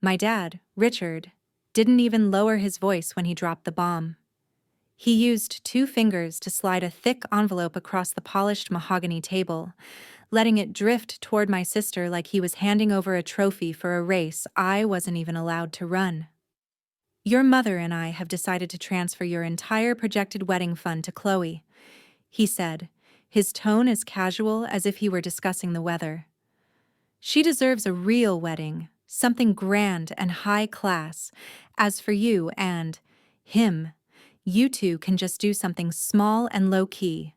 My dad, Richard, didn't even lower his voice when he dropped the bomb. He used 2 fingers to slide a thick envelope across the polished mahogany table, letting it drift toward my sister like he was handing over a trophy for a race I wasn't even allowed to run. Your mother and I have decided to transfer your entire projected wedding fund to Chloe, he said, his tone as casual as if he were discussing the weather. She deserves a real wedding, something grand and high class. As for you and him, you two can just do something small and low-key,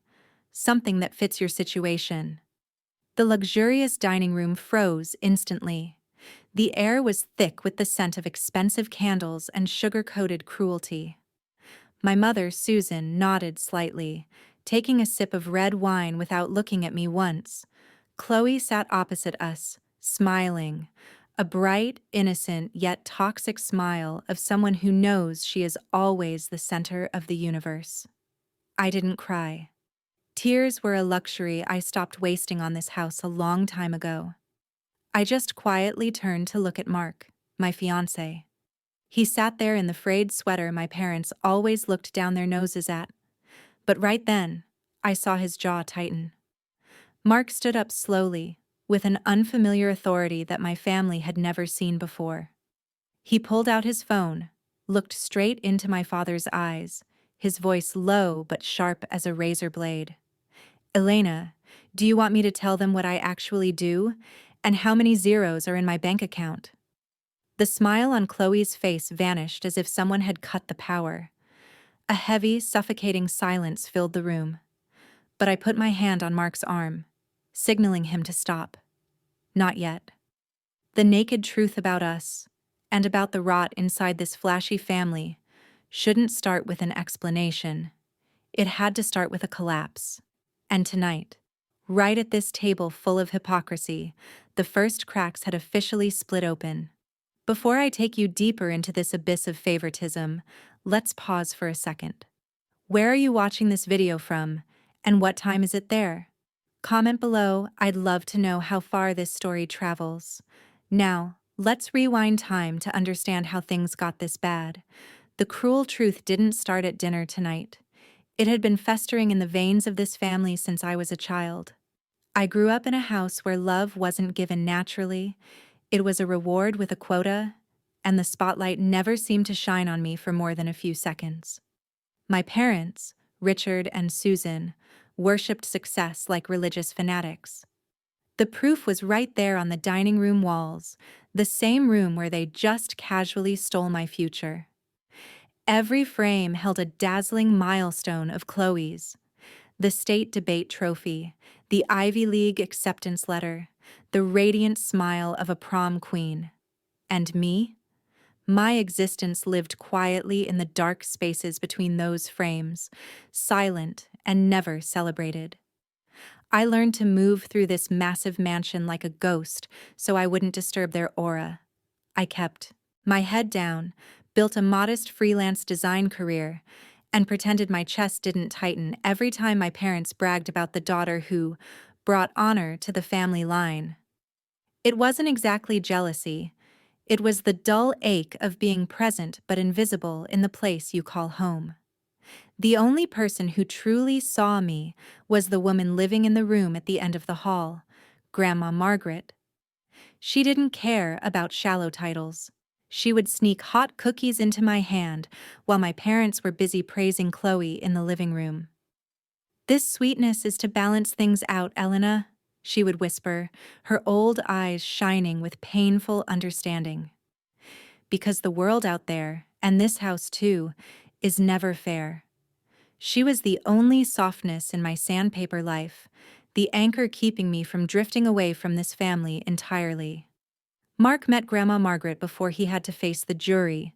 something that fits your situation. The luxurious dining room froze instantly. The air was thick with the scent of expensive candles and sugar-coated cruelty. My mother, Susan, nodded slightly, taking a sip of red wine without looking at me once. Chloe sat opposite us, smiling, a bright, innocent, yet toxic smile of someone who knows she is always the center of the universe. I didn't cry. Tears were a luxury I stopped wasting on this house a long time ago. I just quietly turned to look at Mark, my fiancé. He sat there in the frayed sweater my parents always looked down their noses at. But right then, I saw his jaw tighten. Mark stood up slowly, with an unfamiliar authority that my family had never seen before. He pulled out his phone, looked straight into my father's eyes, his voice low but sharp as a razor blade. Elena, do you want me to tell them what I actually do, and how many zeros are in my bank account? The smile on Chloe's face vanished as if someone had cut the power. A heavy, suffocating silence filled the room. But I put my hand on Mark's arm, signaling him to stop. Not yet. The naked truth about us, and about the rot inside this flashy family, shouldn't start with an explanation. It had to start with a collapse. And tonight, right at this table full of hypocrisy, the first cracks had officially split open. Before I take you deeper into this abyss of favoritism, let's pause for a second. Where are you watching this video from, and what time is it there? Comment below, I'd love to know how far this story travels. Now, let's rewind time to understand how things got this bad. The cruel truth didn't start at dinner tonight. It had been festering in the veins of this family since I was a child. I grew up in a house where love wasn't given naturally. It was a reward with a quota, and the spotlight never seemed to shine on me for more than a few seconds. My parents, Richard and Susan, worshipped success like religious fanatics. The proof was right there on the dining room walls, the same room where they just casually stole my future. Every frame held a dazzling milestone of Chloe's: the state debate trophy, the Ivy League acceptance letter, the radiant smile of a prom queen. And me? My existence lived quietly in the dark spaces between those frames, silent and never celebrated. I learned to move through this massive mansion like a ghost so I wouldn't disturb their aura. I kept my head down, built a modest freelance design career, and pretended my chest didn't tighten every time my parents bragged about the daughter who brought honor to the family line. It wasn't exactly jealousy. It was the dull ache of being present but invisible in the place you call home. The only person who truly saw me was the woman living in the room at the end of the hall, Grandma Margaret. She didn't care about shallow titles. She would sneak hot cookies into my hand while my parents were busy praising Chloe in the living room. "This sweetness is to balance things out, Elena," she would whisper, her old eyes shining with painful understanding. "Because the world out there, and this house too, is never fair." She was the only softness in my sandpaper life, the anchor keeping me from drifting away from this family entirely. Mark met Grandma Margaret before he had to face the jury,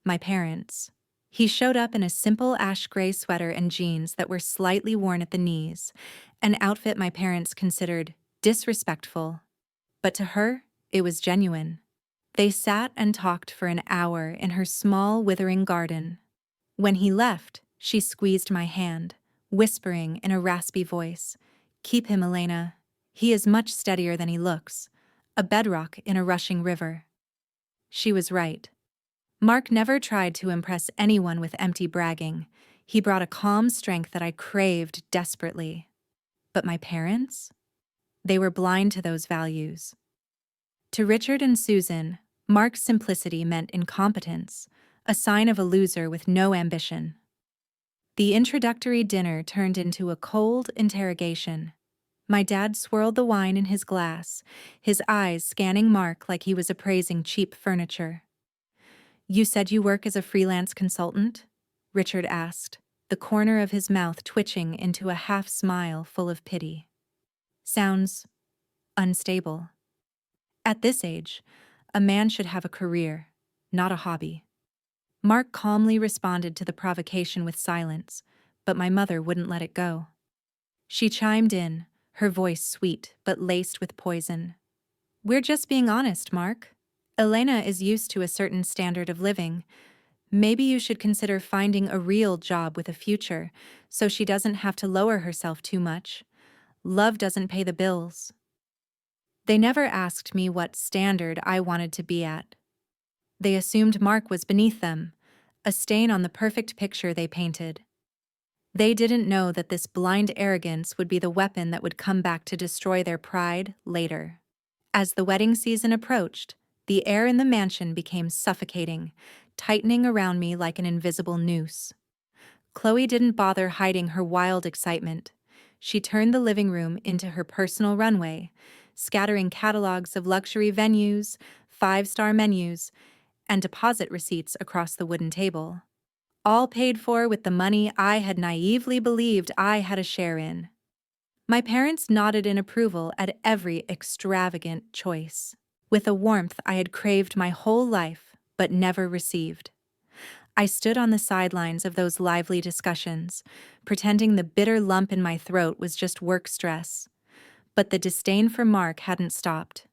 my parents. He showed up in a simple ash gray sweater and jeans that were slightly worn at the knees, an outfit my parents considered disrespectful. But to her, it was genuine. They sat and talked for an hour in her small, withering garden. When he left, she squeezed my hand, whispering in a raspy voice, "Keep him, Elena. He is much steadier than he looks, a bedrock in a rushing river." She was right. Mark never tried to impress anyone with empty bragging. He brought a calm strength that I craved desperately. But my parents? They were blind to those values. To Richard and Susan, Mark's simplicity meant incompetence, a sign of a loser with no ambition. The introductory dinner turned into a cold interrogation. My dad swirled the wine in his glass, his eyes scanning Mark like he was appraising cheap furniture. "You said you work as a freelance consultant?" Richard asked, the corner of his mouth twitching into a half-smile full of pity. "Sounds unstable." At this age, a man should have a career, not a hobby. Mark calmly responded to the provocation with silence, but my mother wouldn't let it go. She chimed in, her voice sweet but laced with poison. "We're just being honest, Mark. Elena is used to a certain standard of living. Maybe you should consider finding a real job with a future, so she doesn't have to lower herself too much. Love doesn't pay the bills." They never asked me what standard I wanted to be at. They assumed Mark was beneath them, a stain on the perfect picture they painted. They didn't know that this blind arrogance would be the weapon that would come back to destroy their pride later. As the wedding season approached, the air in the mansion became suffocating, tightening around me like an invisible noose. Chloe didn't bother hiding her wild excitement. She turned the living room into her personal runway, scattering catalogs of luxury venues, five-star menus, and deposit receipts across the wooden table. All paid for with the money I had naively believed I had a share in. My parents nodded in approval at every extravagant choice, with a warmth I had craved my whole life but never received. I stood on the sidelines of those lively discussions, pretending the bitter lump in my throat was just work stress. But the disdain for Mark hadn't stopped.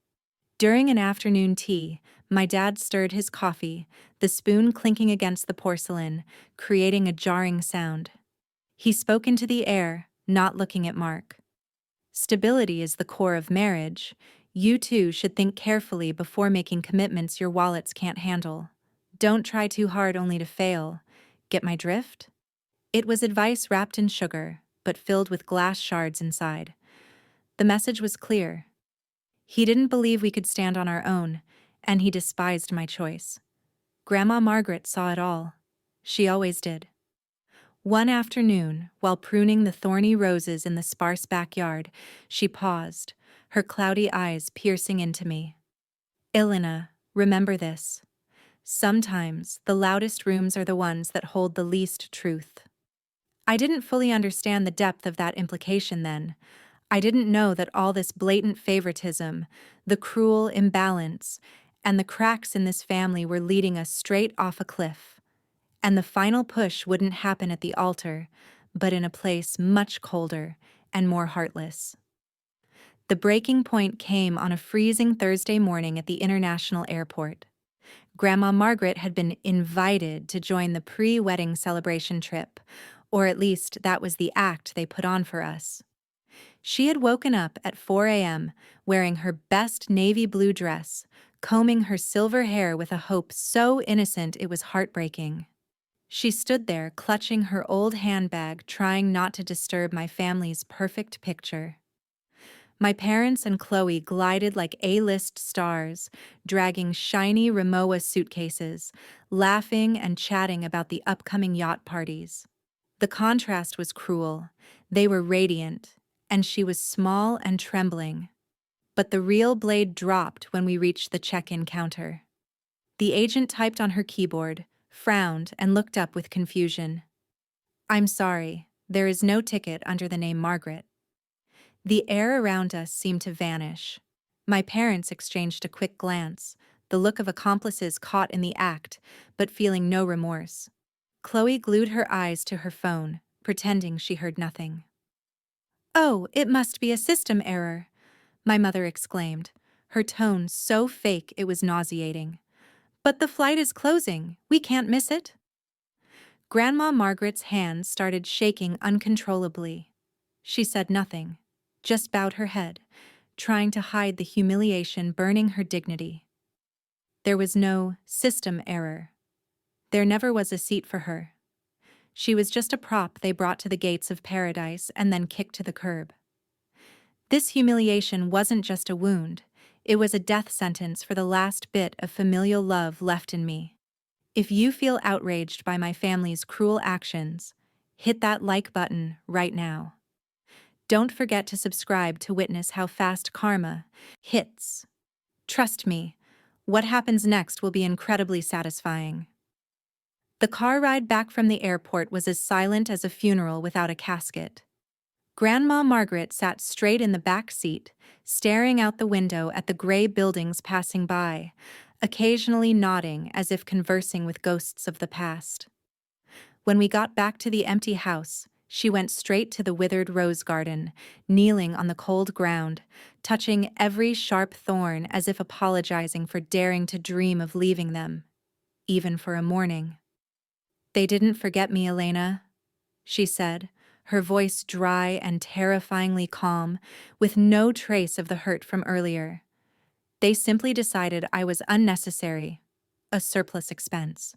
During an afternoon tea, my dad stirred his coffee, the spoon clinking against the porcelain, creating a jarring sound. He spoke into the air, not looking at Mark. "Stability is the core of marriage. You two should think carefully before making commitments your wallets can't handle. Don't try too hard only to fail. Get my drift?" It was advice wrapped in sugar, but filled with glass shards inside. The message was clear. He didn't believe we could stand on our own, and he despised my choice. Grandma Margaret saw it all. She always did. One afternoon, while pruning the thorny roses in the sparse backyard, she paused, her cloudy eyes piercing into me. "Elena, remember this. Sometimes the loudest rooms are the ones that hold the least truth." I didn't fully understand the depth of that implication then. I didn't know that all this blatant favoritism, the cruel imbalance, and the cracks in this family were leading us straight off a cliff. And the final push wouldn't happen at the altar, but in a place much colder and more heartless. The breaking point came on a freezing Thursday morning at the international airport. Grandma Margaret had been invited to join the pre-wedding celebration trip, or at least that was the act they put on for us. She had woken up at 4 a.m., wearing her best navy blue dress, combing her silver hair with a hope so innocent it was heartbreaking. She stood there clutching her old handbag, trying not to disturb my family's perfect picture. My parents and Chloe glided like A-list stars, dragging shiny Rimowa suitcases, laughing and chatting about the upcoming yacht parties. The contrast was cruel. They were radiant, and she was small and trembling. But the real blade dropped when we reached the check-in counter. The agent typed on her keyboard, frowned, and looked up with confusion. "I'm sorry, there is no ticket under the name Margaret." The air around us seemed to vanish. My parents exchanged a quick glance, the look of accomplices caught in the act, but feeling no remorse. Chloe glued her eyes to her phone, pretending she heard nothing. "Oh, it must be a system error," my mother exclaimed, her tone so fake it was nauseating. "But the flight is closing. We can't miss it." Grandma Margaret's hands started shaking uncontrollably. She said nothing, just bowed her head, trying to hide the humiliation burning her dignity. There was no system error. There never was a seat for her. She was just a prop they brought to the gates of paradise and then kicked to the curb. This humiliation wasn't just a wound, it was a death sentence for the last bit of familial love left in me. If you feel outraged by my family's cruel actions, hit that like button right now. Don't forget to subscribe to witness how fast karma hits. Trust me, what happens next will be incredibly satisfying. The car ride back from the airport was as silent as a funeral without a casket. Grandma Margaret sat straight in the back seat, staring out the window at the gray buildings passing by, occasionally nodding as if conversing with ghosts of the past. When we got back to the empty house, she went straight to the withered rose garden, kneeling on the cold ground, touching every sharp thorn as if apologizing for daring to dream of leaving them, even for a morning. "They didn't forget me, Elena," she said, her voice dry and terrifyingly calm, with no trace of the hurt from earlier. "They simply decided I was unnecessary, a surplus expense."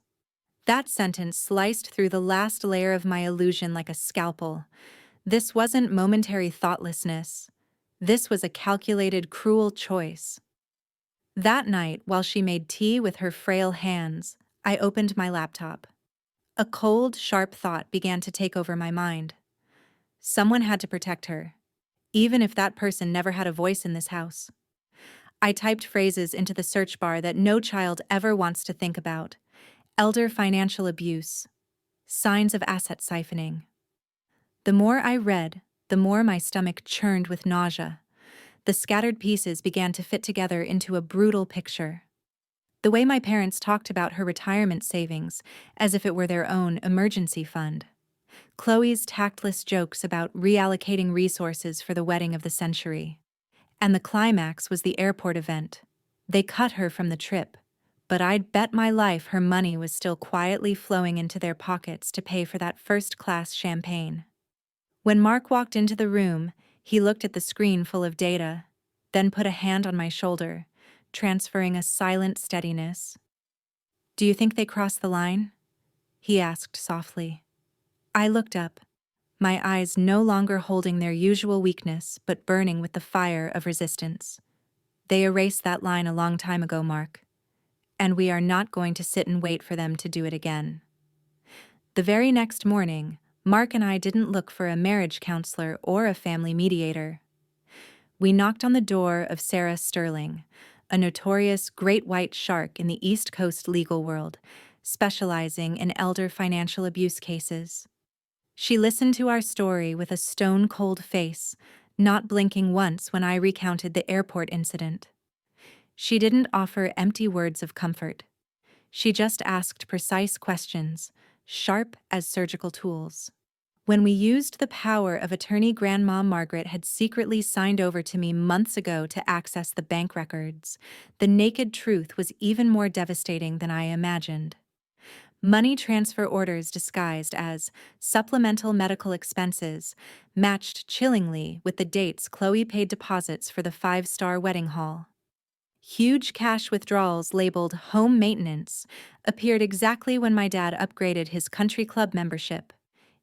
That sentence sliced through the last layer of my illusion like a scalpel. This wasn't momentary thoughtlessness. This was a calculated, cruel choice. That night, while she made tea with her frail hands, I opened my laptop. A cold, sharp thought began to take over my mind. Someone had to protect her, even if that person never had a voice in this house. I typed phrases into the search bar that no child ever wants to think about. Elder financial abuse. Signs of asset siphoning. The more I read, the more my stomach churned with nausea. The scattered pieces began to fit together into a brutal picture. The way my parents talked about her retirement savings, as if it were their own emergency fund. Chloe's tactless jokes about reallocating resources for the wedding of the century. And the climax was the airport event. They cut her from the trip, but I'd bet my life her money was still quietly flowing into their pockets to pay for that first-class champagne. When Mark walked into the room, he looked at the screen full of data, then put a hand on my shoulder, transferring a silent steadiness. "Do you think they crossed the line?" he asked softly. I looked up, my eyes no longer holding their usual weakness but burning with the fire of resistance. "They erased that line a long time ago, Mark. And we are not going to sit and wait for them to do it again." The very next morning, Mark and I didn't look for a marriage counselor or a family mediator. We knocked on the door of Sarah Sterling, a notorious great white shark in the East Coast legal world, specializing in elder financial abuse cases. She listened to our story with a stone-cold face, not blinking once when I recounted the airport incident. She didn't offer empty words of comfort. She just asked precise questions, sharp as surgical tools. When we used the power of attorney Grandma Margaret had secretly signed over to me months ago to access the bank records, the naked truth was even more devastating than I imagined. Money transfer orders disguised as supplemental medical expenses matched chillingly with the dates Chloe paid deposits for the five-star wedding hall. Huge cash withdrawals labeled home maintenance appeared exactly when my dad upgraded his country club membership.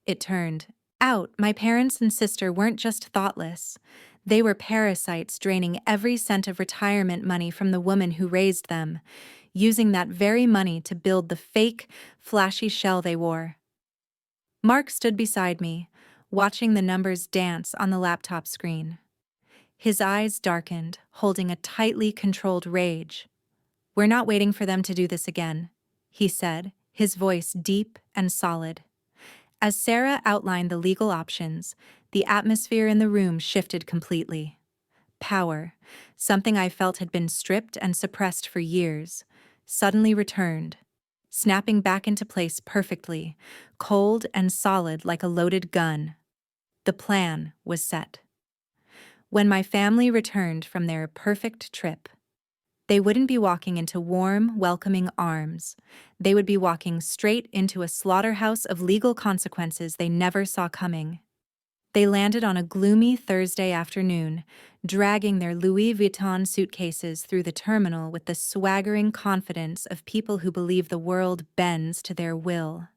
It turned out my parents and sister weren't just thoughtless. They were parasites draining every cent of retirement money from the woman who raised them, using that very money to build the fake, flashy shell they wore. Mark stood beside me, watching the numbers dance on the laptop screen. His eyes darkened, holding a tightly controlled rage. "We're not waiting for them to do this again," he said, his voice deep and solid. As Sarah outlined the legal options, the atmosphere in the room shifted completely. Power, something I felt had been stripped and suppressed for years, suddenly returned, snapping back into place perfectly, cold and solid like a loaded gun. The plan was set. When my family returned from their perfect trip, they wouldn't be walking into warm, welcoming arms. They would be walking straight into a slaughterhouse of legal consequences they never saw coming. They landed on a gloomy Thursday afternoon, dragging their Louis Vuitton suitcases through the terminal with the swaggering confidence of people who believe the world bends to their will.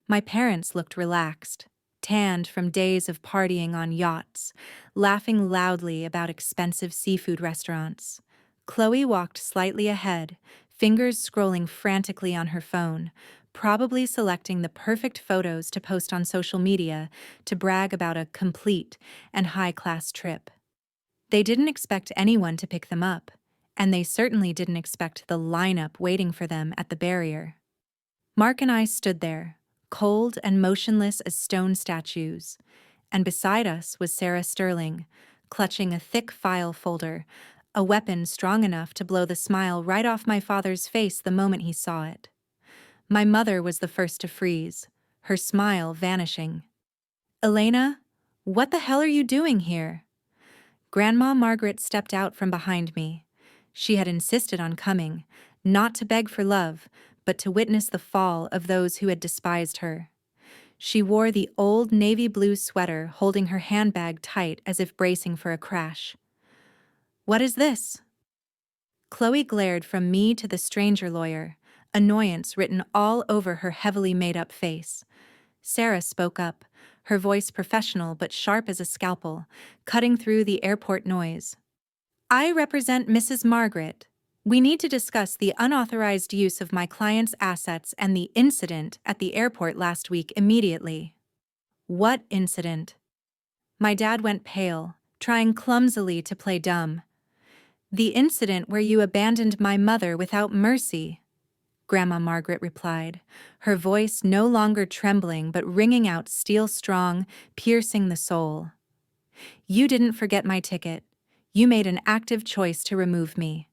My parents looked relaxed, tanned from days of partying on yachts, laughing loudly about expensive seafood restaurants. Chloe walked slightly ahead, fingers scrolling frantically on her phone, probably selecting the perfect photos to post on social media to brag about a complete and high-class trip. They didn't expect anyone to pick them up, and they certainly didn't expect the lineup waiting for them at the barrier. Mark and I stood there, cold and motionless as stone statues, and beside us was Sarah Sterling, clutching a thick file folder, a weapon strong enough to blow the smile right off my father's face the moment he saw it. My mother was the first to freeze, her smile vanishing. "Elena, what the hell are you doing here?" Grandma Margaret stepped out from behind me. She had insisted on coming, not to beg for love, but to witness the fall of those who had despised her. She wore the old navy blue sweater, holding her handbag tight as if bracing for a crash. "What is this?" Chloe glared from me to the stranger lawyer, annoyance written all over her heavily made-up face. Sarah spoke up, her voice professional but sharp as a scalpel, cutting through the airport noise. "I represent Mrs. Margaret. We need to discuss the unauthorized use of my client's assets and the incident at the airport last week immediately." "What incident?" My dad went pale, trying clumsily to play dumb. "The incident where you abandoned my mother without mercy," Grandma Margaret replied, her voice no longer trembling but ringing out steel-strong, piercing the soul. "You didn't forget my ticket. You made an active choice to remove me.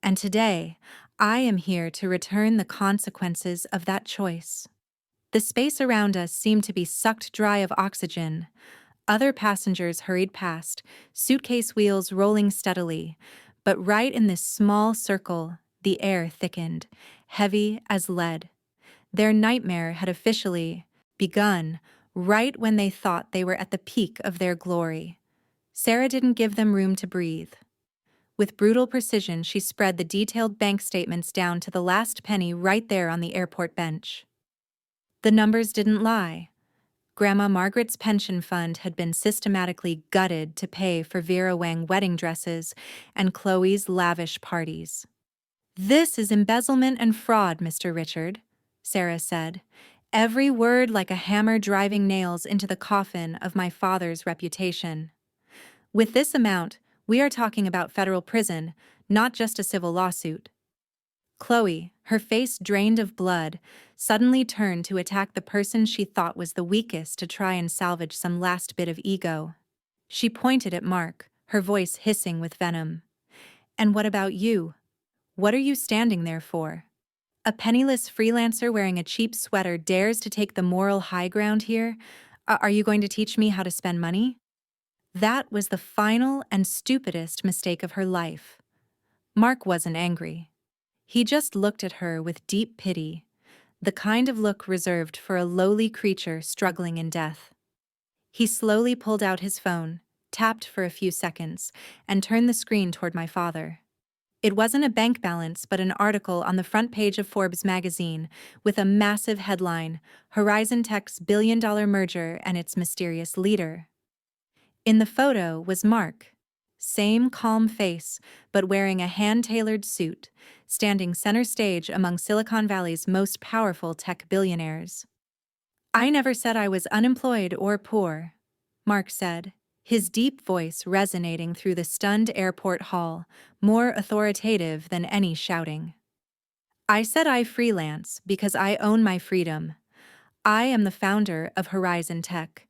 And today, I am here to return the consequences of that choice." The space around us seemed to be sucked dry of oxygen. Other passengers hurried past, suitcase wheels rolling steadily, but right in this small circle, the air thickened, heavy as lead. Their nightmare had officially begun right when they thought they were at the peak of their glory. Sarah didn't give them room to breathe. With brutal precision, she spread the detailed bank statements down to the last penny right there on the airport bench. The numbers didn't lie. Grandma Margaret's pension fund had been systematically gutted to pay for Vera Wang wedding dresses and Chloe's lavish parties. "This is embezzlement and fraud, Mr. Richard," Sarah said, every word like a hammer driving nails into the coffin of my father's reputation. "With this amount, we are talking about federal prison, not just a civil lawsuit." Chloe, her face drained of blood, suddenly turned to attack the person she thought was the weakest to try and salvage some last bit of ego. She pointed at Mark, her voice hissing with venom. "And what about you? What are you standing there for? A penniless freelancer wearing a cheap sweater dares to take the moral high ground here? Are you going to teach me how to spend money?" That was the final and stupidest mistake of her life. Mark wasn't angry. He just looked at her with deep pity, the kind of look reserved for a lowly creature struggling in death. He slowly pulled out his phone, tapped for a few seconds, and turned the screen toward my father. It wasn't a bank balance but an article on the front page of Forbes magazine with a massive headline, "Horizon Tech's billion-dollar merger and its mysterious leader." In the photo was Mark, same calm face, but wearing a hand-tailored suit, standing center stage among Silicon Valley's most powerful tech billionaires. "I never said I was unemployed or poor," Mark said, his deep voice resonating through the stunned airport hall, more authoritative than any shouting. "I said I freelance because I own my freedom. I am the founder of Horizon Tech.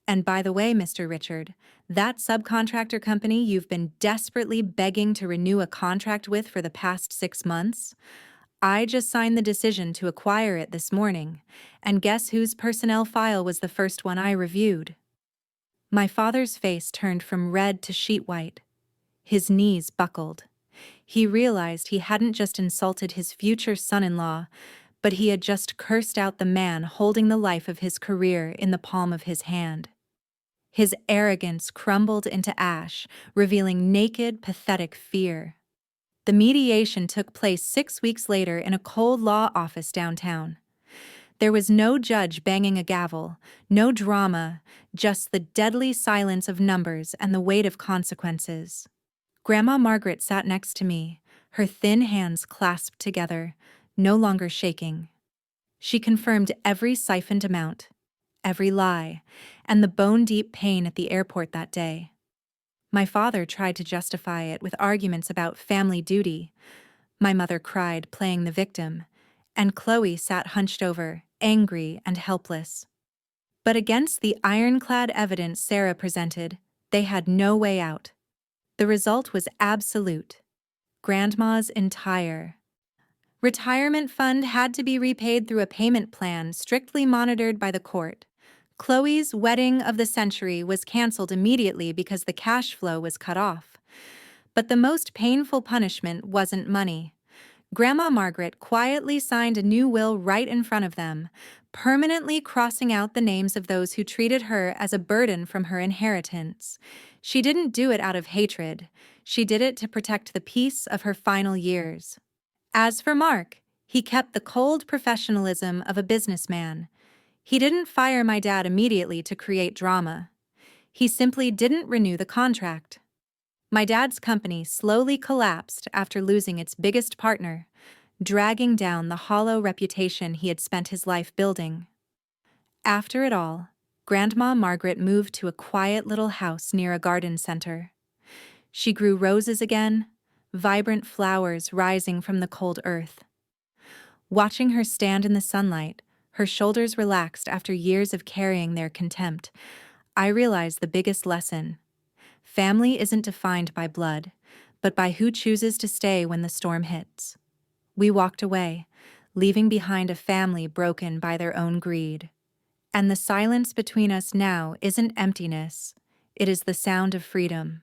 And by the way, Mr. Richard, that subcontractor company you've been desperately begging to renew a contract with for the past 6 months, I just signed the decision to acquire it this morning, and guess whose personnel file was the first one I reviewed?" My father's face turned from red to sheet white. His knees buckled. He realized he hadn't just insulted his future son-in-law, but he had just cursed out the man holding the life of his career in the palm of his hand. His arrogance crumbled into ash, revealing naked, pathetic fear. The mediation took place 6 weeks later in a cold law office downtown. There was no judge banging a gavel, no drama, just the deadly silence of numbers and the weight of consequences. Grandma Margaret sat next to me, her thin hands clasped together, no longer shaking. She confirmed every siphoned amount, every lie, and the bone-deep pain at the airport that day. My father tried to justify it with arguments about family duty. My mother cried, playing the victim, and Chloe sat hunched over, angry and helpless. But against the ironclad evidence Sarah presented, they had no way out. The result was absolute. Grandma's entire retirement fund had to be repaid through a payment plan strictly monitored by the court. Chloe's wedding of the century was canceled immediately because the cash flow was cut off. But the most painful punishment wasn't money. Grandma Margaret quietly signed a new will right in front of them, permanently crossing out the names of those who treated her as a burden from her inheritance. She didn't do it out of hatred. She did it to protect the peace of her final years. As for Mark, he kept the cold professionalism of a businessman. He didn't fire my dad immediately to create drama. He simply didn't renew the contract. My dad's company slowly collapsed after losing its biggest partner, dragging down the hollow reputation he had spent his life building. After it all, Grandma Margaret moved to a quiet little house near a garden center. She grew roses again, vibrant flowers rising from the cold earth. Watching her stand in the sunlight, her shoulders relaxed after years of carrying their contempt, I realized the biggest lesson. Family isn't defined by blood, but by who chooses to stay when the storm hits. We walked away, leaving behind a family broken by their own greed. And the silence between us now isn't emptiness, it is the sound of freedom.